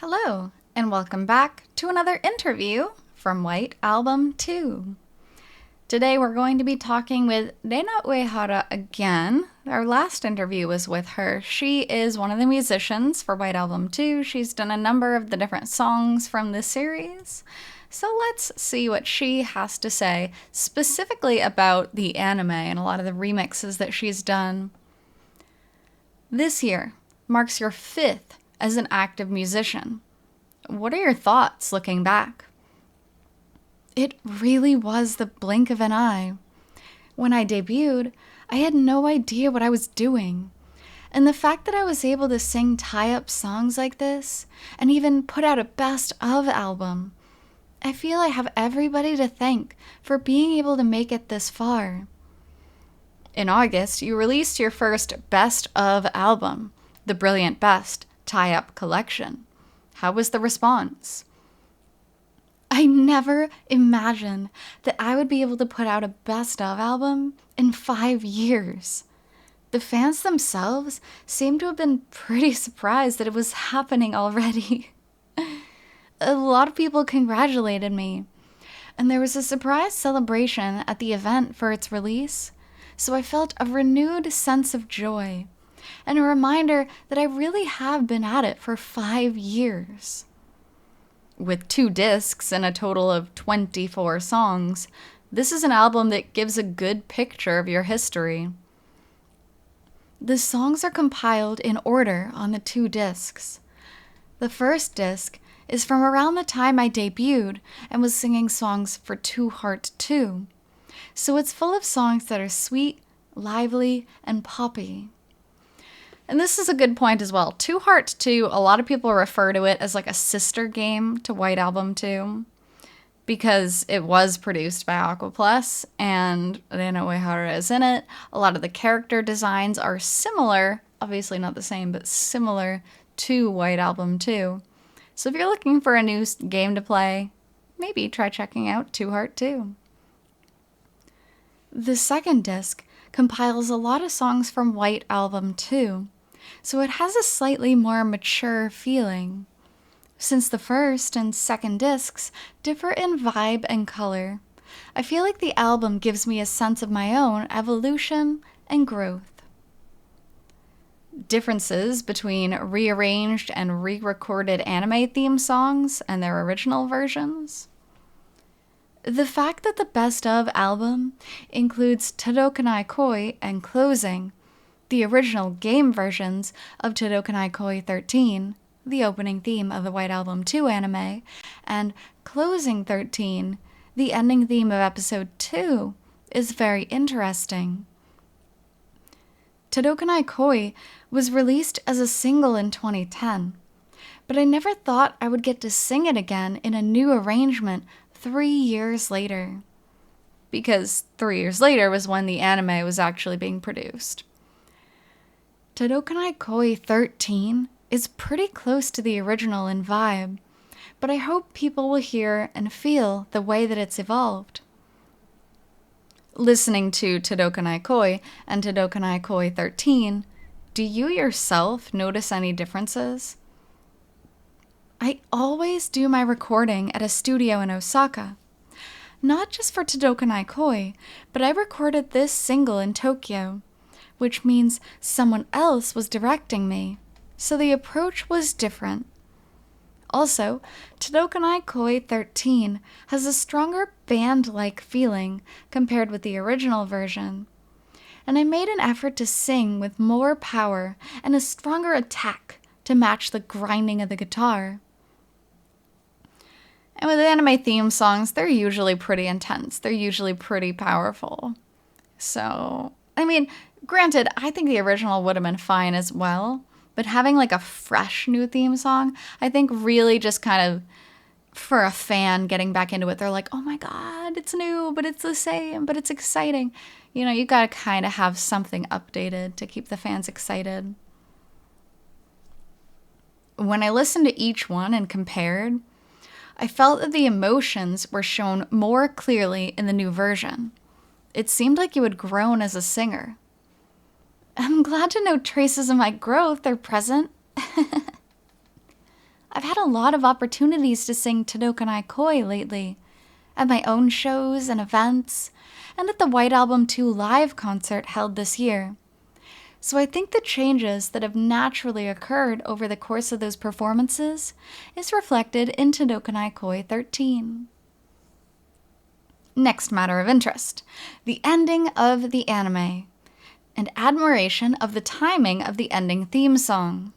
Hello, and welcome back to another interview from White Album 2. Today we're going to be talking with Rena Uehara again. Our last interview was with her. She is one of the musicians for White Album 2. She's done a number of the different songs from this series. So let's see what she has to say specifically about the anime and a lot of the remixes that she's done. This year marks your 5th as an active musician. What are your thoughts looking back? It really was the blink of an eye. When I debuted, I had no idea what I was doing. And the fact that I was able to sing tie-up songs like this, and even put out a best of album, I feel I have everybody to thank for being able to make it this far. In August, you released your first best of album, The Brilliant Best Tie-Up Collection. How was the response? I never imagined that I would be able to put out a best of album in 5 years. The fans themselves seemed to have been pretty surprised that it was happening already. A lot of people congratulated me, and there was a surprise celebration at the event for its release, so I felt a renewed sense of joy. And a reminder that I really have been at it for 5 years. With 2 discs and a total of 24 songs, this is an album that gives a good picture of your history. The songs are compiled in order on the 2 discs. The first disc is from around the time I debuted and was singing songs for Two Heart 2, so it's full of songs that are sweet, lively, and poppy. And this is a good point as well. Two Heart 2, a lot of people refer to it as like a sister game to White Album 2 because it was produced by Aqua Plus and Rena Uehara is in it. A lot of the character designs are similar, obviously not the same, but similar to White Album 2. So if you're looking for a new game to play, maybe try checking out Two Heart 2. The second disc compiles a lot of songs from White Album 2. So it has a slightly more mature feeling. Since the first and second discs differ in vibe and color, I feel like the album gives me a sense of my own evolution and growth. Differences between rearranged and re-recorded anime theme songs and their original versions. The fact that the best of album includes Tadokanai Koi and Closing, the original game versions of Tadokanai Koi 13, the opening theme of the White Album 2 anime, and Closing 13, the ending theme of episode 2, is very interesting. Tadokanai Koi was released as a single in 2010, but I never thought I would get to sing it again in a new arrangement 3 years later. Because 3 years later was when the anime was actually being produced. Tadokanai Koi 13 is pretty close to the original in vibe, but I hope people will hear and feel the way that it's evolved. Listening to Tadokanai Koi and Tadokanai Koi 13, do you yourself notice any differences? I always do my recording at a studio in Osaka. Not just for Tadokanai Koi, but I recorded this single in Tokyo, which means someone else was directing me, so the approach was different. Also, Tadokanai Koi 13 has a stronger band-like feeling compared with the original version, and I made an effort to sing with more power and a stronger attack to match the grinding of the guitar. And with anime theme songs, they're usually pretty intense. They're usually pretty powerful. So, I mean, granted, I think the original would have been fine as well, but having like a fresh new theme song, I think really just kind of, for a fan getting back into it, they're like, oh my god, it's new, but it's the same, but it's exciting. You know, you gotta kind of have something updated to keep the fans excited. When I listened to each one and compared, I felt that the emotions were shown more clearly in the new version. It seemed like you had grown as a singer. I'm glad to know traces of my growth are present. I've had a lot of opportunities to sing Todokanai Koi lately, at my own shows and events, and at the White Album 2 live concert held this year. So I think the changes that have naturally occurred over the course of those performances is reflected in Todokanai Koi 13. Next matter of interest, the ending of the anime, and admiration of the timing of the ending theme song.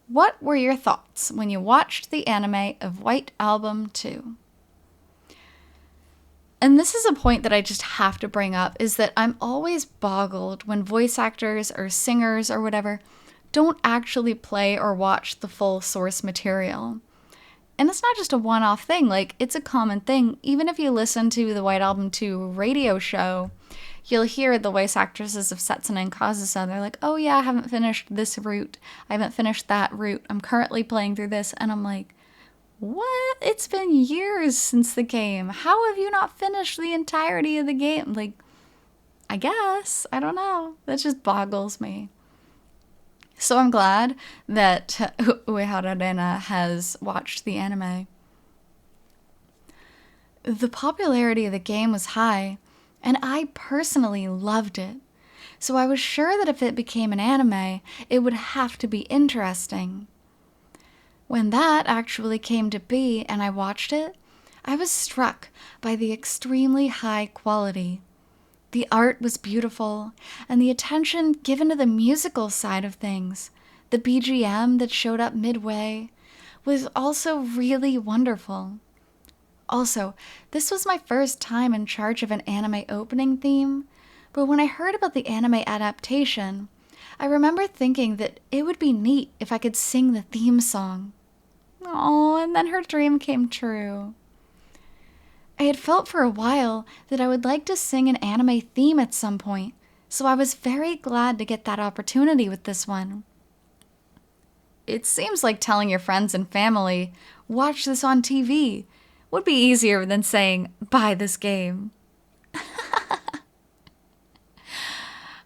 What were your thoughts when you watched the anime of White Album 2? And this is a point that I just have to bring up, is that I'm always boggled when voice actors or singers or whatever don't actually play or watch the full source material. And it's not just a one-off thing, like, it's a common thing. Even if you listen to the White Album 2 radio show, you'll hear the voice actresses of Setsuna and Kazusa. They're like, oh yeah, I haven't finished this route. I haven't finished that route. I'm currently playing through this. And I'm like, what? It's been years since the game. How have you not finished the entirety of the game? Like, I guess. I don't know. That just boggles me. So I'm glad that Uehara Rena has watched the anime. The popularity of the game was high, and I personally loved it. So I was sure that if it became an anime, it would have to be interesting. When that actually came to be and I watched it, I was struck by the extremely high quality. The art was beautiful, and the attention given to the musical side of things, the BGM that showed up midway, was also really wonderful. Also, this was my first time in charge of an anime opening theme, but when I heard about the anime adaptation, I remember thinking that it would be neat if I could sing the theme song. Oh, and then her dream came true. I had felt for a while that I would like to sing an anime theme at some point, so I was very glad to get that opportunity with this one. It seems like telling your friends and family, watch this on TV, would be easier than saying, buy this game.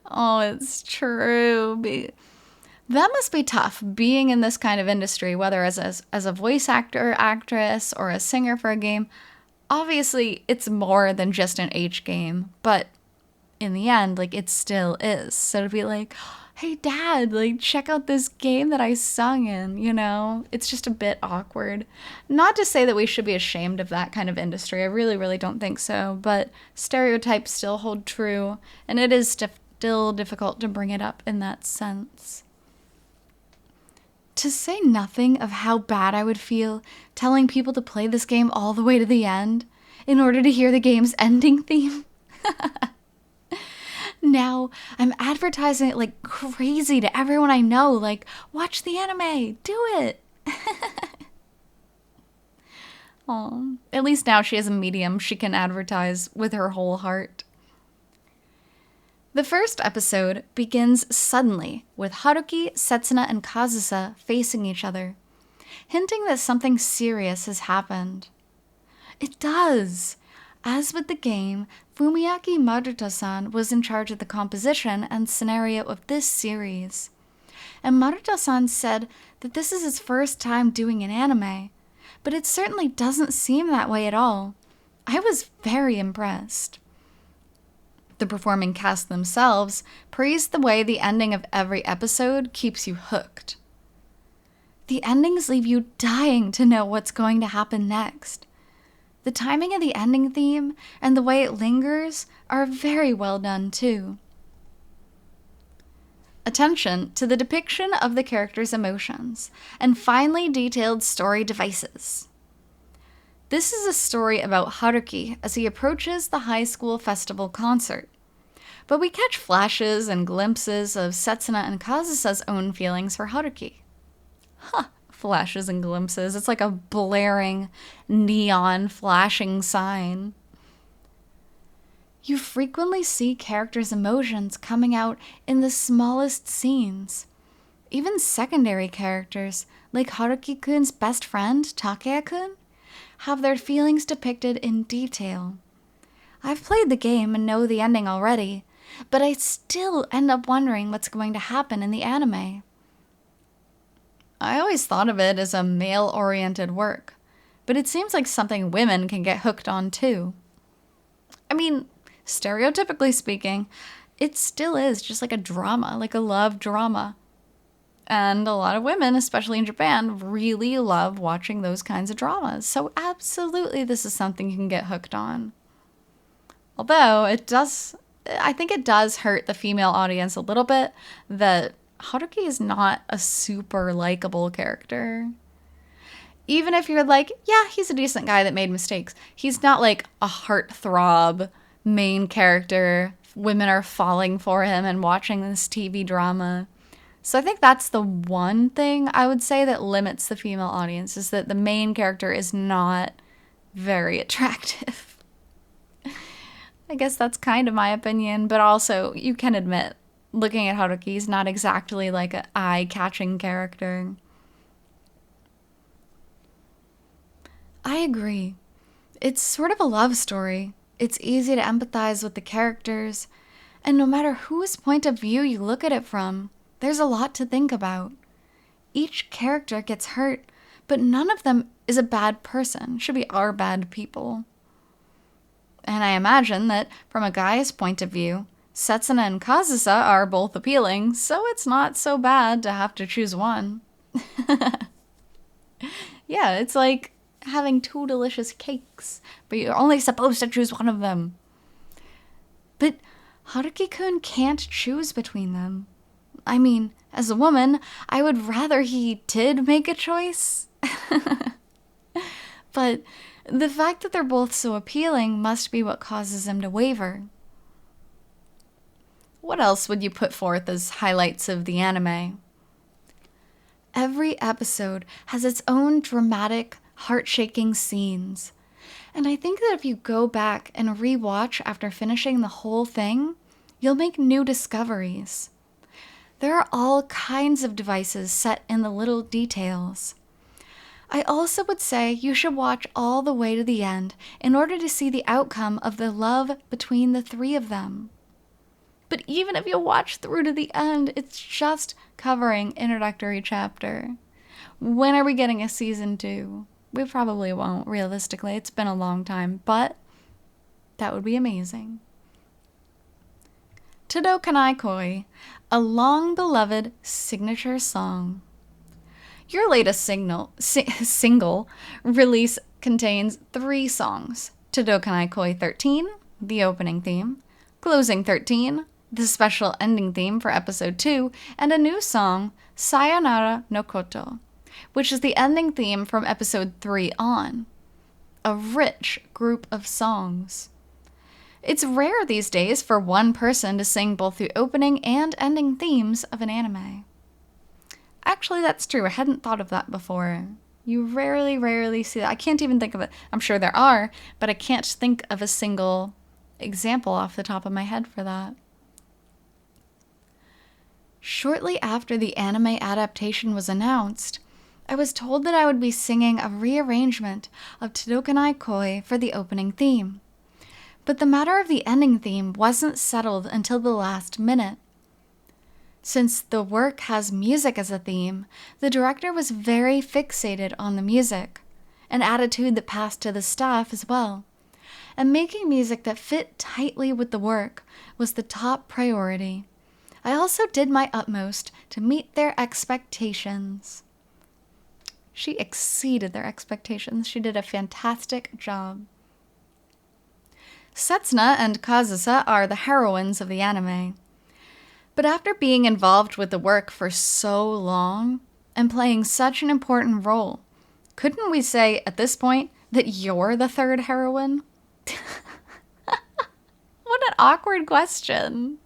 Oh, it's true. That must be tough, being in this kind of industry, whether as a voice actor, actress, or a singer for a game. Obviously, it's more than just an H game, but in the end, like, it still is. So to be like, hey, Dad, like, check out this game that I sung in, you know? It's just a bit awkward. Not to say that we should be ashamed of that kind of industry. I really, really don't think so. But stereotypes still hold true, and it is still difficult to bring it up in that sense. To say nothing of how bad I would feel telling people to play this game all the way to the end in order to hear the game's ending theme. Now, I'm advertising it like crazy to everyone I know, like, watch the anime, do it. Oh, at least now she has a medium she can advertise with her whole heart. The first episode begins suddenly with Haruki, Setsuna, and Kazusa facing each other, hinting that something serious has happened. It does! As with the game, Fumiaki Maruta-san was in charge of the composition and scenario of this series. And Maruta-san said that this is his first time doing an anime, but it certainly doesn't seem that way at all. I was very impressed. The performing cast themselves praised the way the ending of every episode keeps you hooked. The endings leave you dying to know what's going to happen next. The timing of the ending theme and the way it lingers are very well done too. Attention to the depiction of the characters' emotions and finely detailed story devices. This is a story about Haruki as he approaches the high school festival concert. But we catch flashes and glimpses of Setsuna and Kazusa's own feelings for Haruki. Flashes and glimpses. It's like a blaring, neon, flashing sign. You frequently see characters' emotions coming out in the smallest scenes. Even secondary characters, like Haruki-kun's best friend, Takeya-kun, have their feelings depicted in detail. I've played the game and know the ending already, but I still end up wondering what's going to happen in the anime. I always thought of it as a male-oriented work, but it seems like something women can get hooked on too. I mean, stereotypically speaking, it still is just like a drama, like a love drama. And a lot of women, especially in Japan, really love watching those kinds of dramas. So absolutely this is something you can get hooked on. Although I think it does hurt the female audience a little bit that Haruki is not a super likable character. Even if you're like, yeah, he's a decent guy that made mistakes, he's not like a heartthrob main character. Women are falling for him and watching this TV drama. So I think that's the one thing I would say that limits the female audience, is that the main character is not very attractive. I guess that's kind of my opinion, but also you can admit, looking at Haruki, he's not exactly like an eye-catching character. I agree. It's sort of a love story. It's easy to empathize with the characters, and no matter whose point of view you look at it from, there's a lot to think about. Each character gets hurt, but none of them is a bad person, should be our bad people. And I imagine that from a guy's point of view, Setsuna and Kazusa are both appealing, so it's not so bad to have to choose one. Yeah, it's like having two delicious cakes, but you're only supposed to choose one of them. But Haruki-kun can't choose between them. I mean, as a woman, I would rather he did make a choice. But the fact that they're both so appealing must be what causes him to waver. What else would you put forth as highlights of the anime? Every episode has its own dramatic, heart-shaking scenes. And I think that if you go back and re-watch after finishing the whole thing, you'll make new discoveries. There are all kinds of devices set in the little details. I also would say you should watch all the way to the end in order to see the outcome of the love between the three of them. But even if you watch through to the end, it's just covering introductory chapter. When are we getting a season 2? We probably won't, realistically. It's been a long time, but that would be amazing. Todokanai Koi, a long-beloved signature song. Your latest single release contains 3 songs. Todokanai Koi 13, the opening theme, Closing 13, the special ending theme for episode 2, and a new song, Sayonara no Koto, which is the ending theme from episode 3 on. A rich group of songs. It's rare these days for one person to sing both the opening and ending themes of an anime. Actually, that's true. I hadn't thought of that before. You rarely see that. I can't even think of it. I'm sure there are, but I can't think of a single example off the top of my head for that. Shortly after the anime adaptation was announced, I was told that I would be singing a rearrangement of Todokanai Koi for the opening theme. But the matter of the ending theme wasn't settled until the last minute. Since the work has music as a theme, the director was very fixated on the music, an attitude that passed to the staff as well. And making music that fit tightly with the work was the top priority. I also did my utmost to meet their expectations. She exceeded their expectations. She did a fantastic job. Setsuna and Kazusa are the heroines of the anime. But after being involved with the work for so long and playing such an important role, couldn't we say at this point that you're the third heroine? What an awkward question.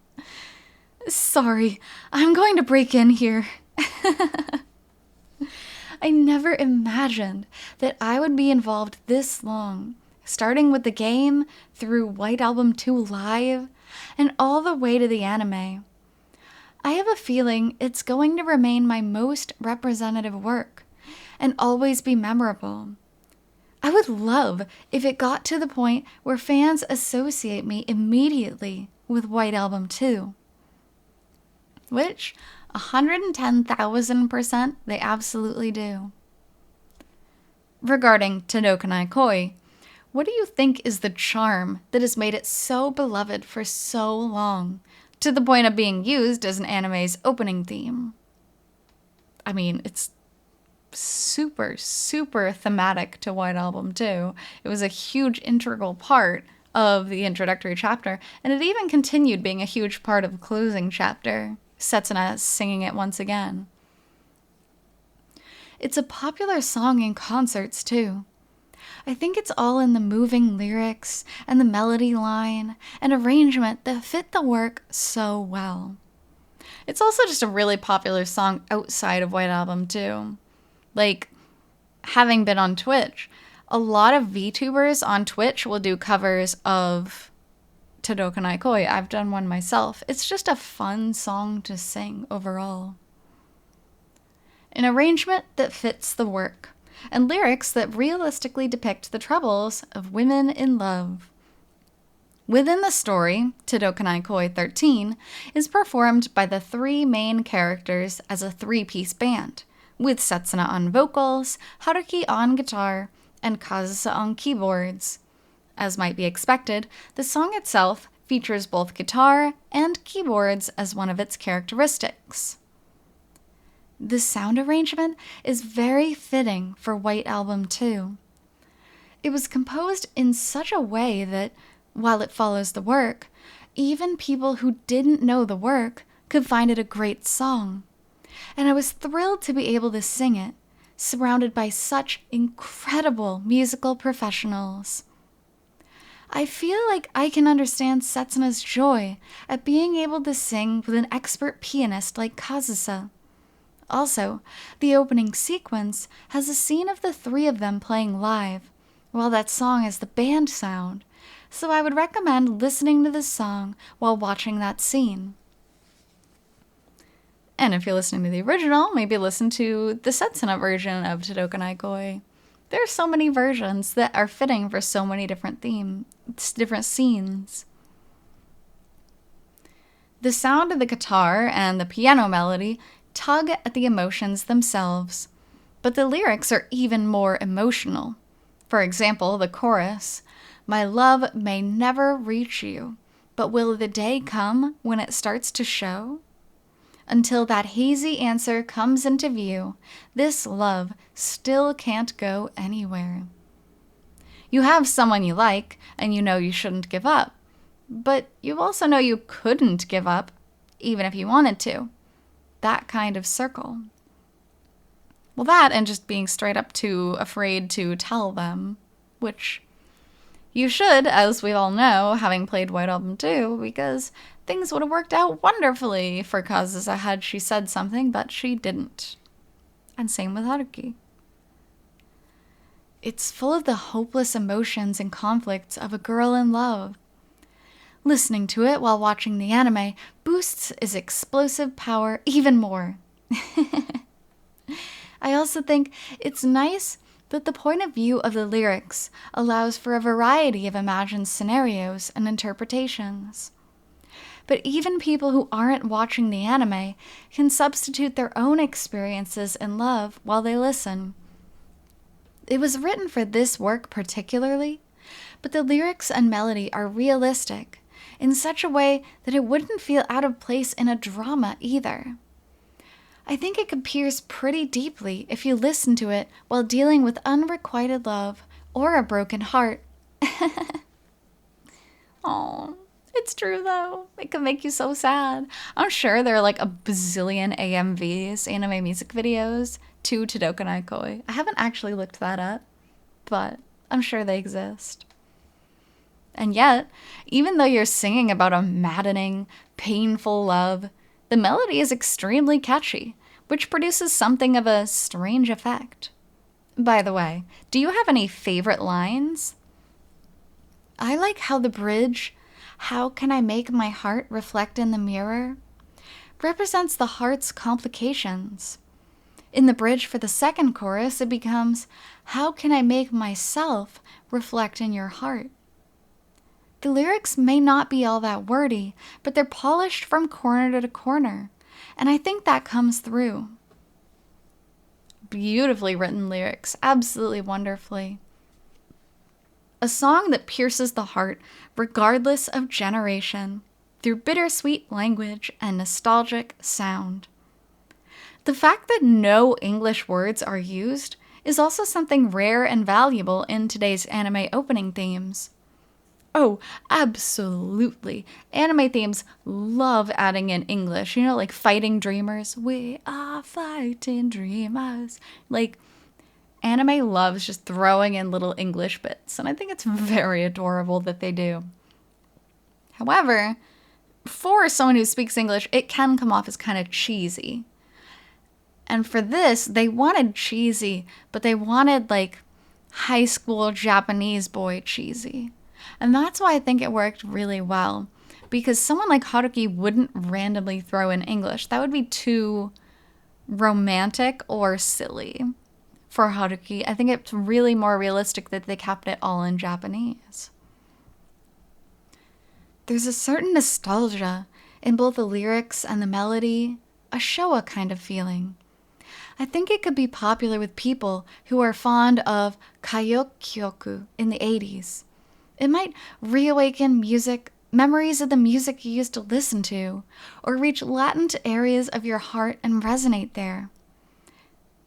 Sorry, I'm going to break in here. I never imagined that I would be involved this long, starting with the game, through White Album 2 Live, and all the way to the anime. I have a feeling it's going to remain my most representative work, and always be memorable. I would love if it got to the point where fans associate me immediately with White Album 2. Which, 110,000% they absolutely do. Regarding Tadokanai Koi, what do you think is the charm that has made it so beloved for so long, to the point of being used as an anime's opening theme? I mean, it's super, super thematic to White Album 2. It was a huge integral part of the introductory chapter, and it even continued being a huge part of the closing chapter, Setsuna singing it once again. It's a popular song in concerts, too. I think it's all in the moving lyrics and the melody line and arrangement that fit the work so well. It's also just a really popular song outside of White Album, too. Like, having been on Twitch, a lot of VTubers on Twitch will do covers of Tadokanai Koi. I've done one myself. It's just a fun song to sing overall. An arrangement that fits the work, and lyrics that realistically depict the troubles of women in love. Within the story, Tadokanai Koi 13 is performed by the three main characters as a three-piece band, with Setsuna on vocals, Haruki on guitar, and Kazusa on keyboards. As might be expected, the song itself features both guitar and keyboards as one of its characteristics. The sound arrangement is very fitting for White Album 2. It was composed in such a way that, while it follows the work, even people who didn't know the work could find it a great song. And I was thrilled to be able to sing it, surrounded by such incredible musical professionals. I feel like I can understand Setsuna's joy at being able to sing with an expert pianist like Kazusa. Also, the opening sequence has a scene of the three of them playing live, while that song is the band sound, so I would recommend listening to this song while watching that scene. And if you're listening to the original, maybe listen to the Setsuna version of Tadokanai Koi. There are so many versions that are fitting for so many different different scenes. The sound of the guitar and the piano melody tug at the emotions themselves, but the lyrics are even more emotional. For example, the chorus, "My love may never reach you, but will the day come when it starts to show? Until that hazy answer comes into view, this love still can't go anywhere." You have someone you like, and you know you shouldn't give up, but you also know you couldn't give up, even if you wanted to. That kind of circle. Well, that and just being straight up too afraid to tell them, which you should, as we all know, having played White Album 2, because things would have worked out wonderfully for Kazusa had she said something, but she didn't. And same with Haruki. It's full of the hopeless emotions and conflicts of a girl in love. Listening to it while watching the anime boosts its explosive power even more. I also think it's nice that the point of view of the lyrics allows for a variety of imagined scenarios and interpretations. But even people who aren't watching the anime can substitute their own experiences in love while they listen. It was written for this work particularly, but the lyrics and melody are realistic in such a way that it wouldn't feel out of place in a drama either. I think it could pierce pretty deeply if you listen to it while dealing with unrequited love or a broken heart. Aw, it's true though. It can make you so sad. I'm sure there are like a bazillion AMVs, anime music videos, to Tadokanai Koi. I haven't actually looked that up, but I'm sure they exist. And yet, even though you're singing about a maddening, painful love, the melody is extremely catchy, which produces something of a strange effect. By the way, do you have any favorite lines? I like how the bridge, "How can I make my heart reflect in the mirror?" represents the heart's complications. In the bridge for the second chorus, it becomes, "How can I make myself reflect in your heart?" The lyrics may not be all that wordy, but they're polished from corner to corner, And I think that comes through. Beautifully written lyrics, absolutely wonderfully. A song that pierces the heart regardless of generation, through bittersweet language and nostalgic sound. The fact that no English words are used is also something rare and valuable in today's anime opening themes. Oh, absolutely. Anime themes love adding in English, like Fighting Dreamers. We are fighting dreamers. Like, anime loves just throwing in little English bits, and I think it's very adorable that they do. However, for someone who speaks English, it can come off as kind of cheesy. And for this, they wanted cheesy, but they wanted like high school Japanese boy cheesy. And that's why I think it worked really well. Because someone like Haruki wouldn't randomly throw in English. That would be too romantic or silly for Haruki. I think it's really more realistic that they kept it all in Japanese. There's a certain nostalgia in both the lyrics and the melody, a Showa kind of feeling. I think it could be popular with people who are fond of kayokyoku in the 80s. It might reawaken memories of the music you used to listen to, or reach latent areas of your heart and resonate there.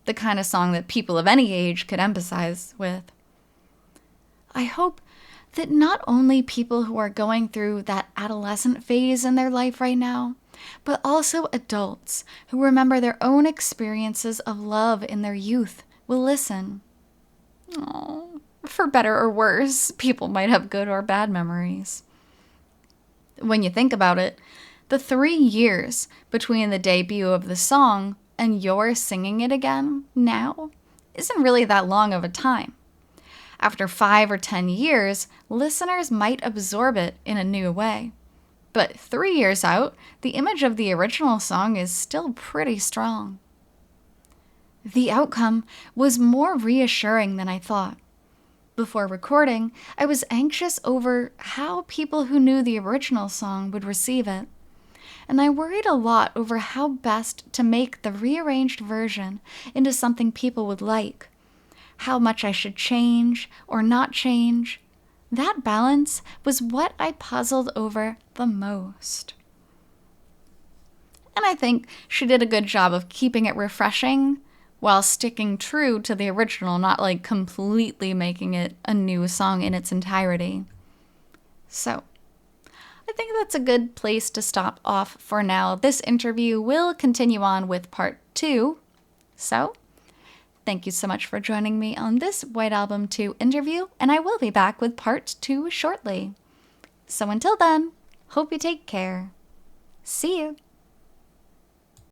The kind of song that people of any age could empathize with. I hope that not only people who are going through that adolescent phase in their life right now, but also adults who remember their own experiences of love in their youth will listen. Oh, for better or worse, people might have good or bad memories. When you think about it, the 3 years between the debut of the song and your singing it again now isn't really that long of a time. After 5 or 10 years, listeners might absorb it in a new way. But 3 years out, the image of the original song is still pretty strong. The outcome was more reassuring than I thought. Before recording, I was anxious over how people who knew the original song would receive it. And I worried a lot over how best to make the rearranged version into something people would like. How much I should change or not change. That balance was what I puzzled over the most. And I think she did a good job of keeping it refreshing while sticking true to the original, not like completely making it a new song in its entirety. So, I think that's a good place to stop off for now. This interview will continue on with part 2. So, thank you so much for joining me on this White Album 2 interview, and I will be back with part 2 shortly. So until then, hope you take care. See you!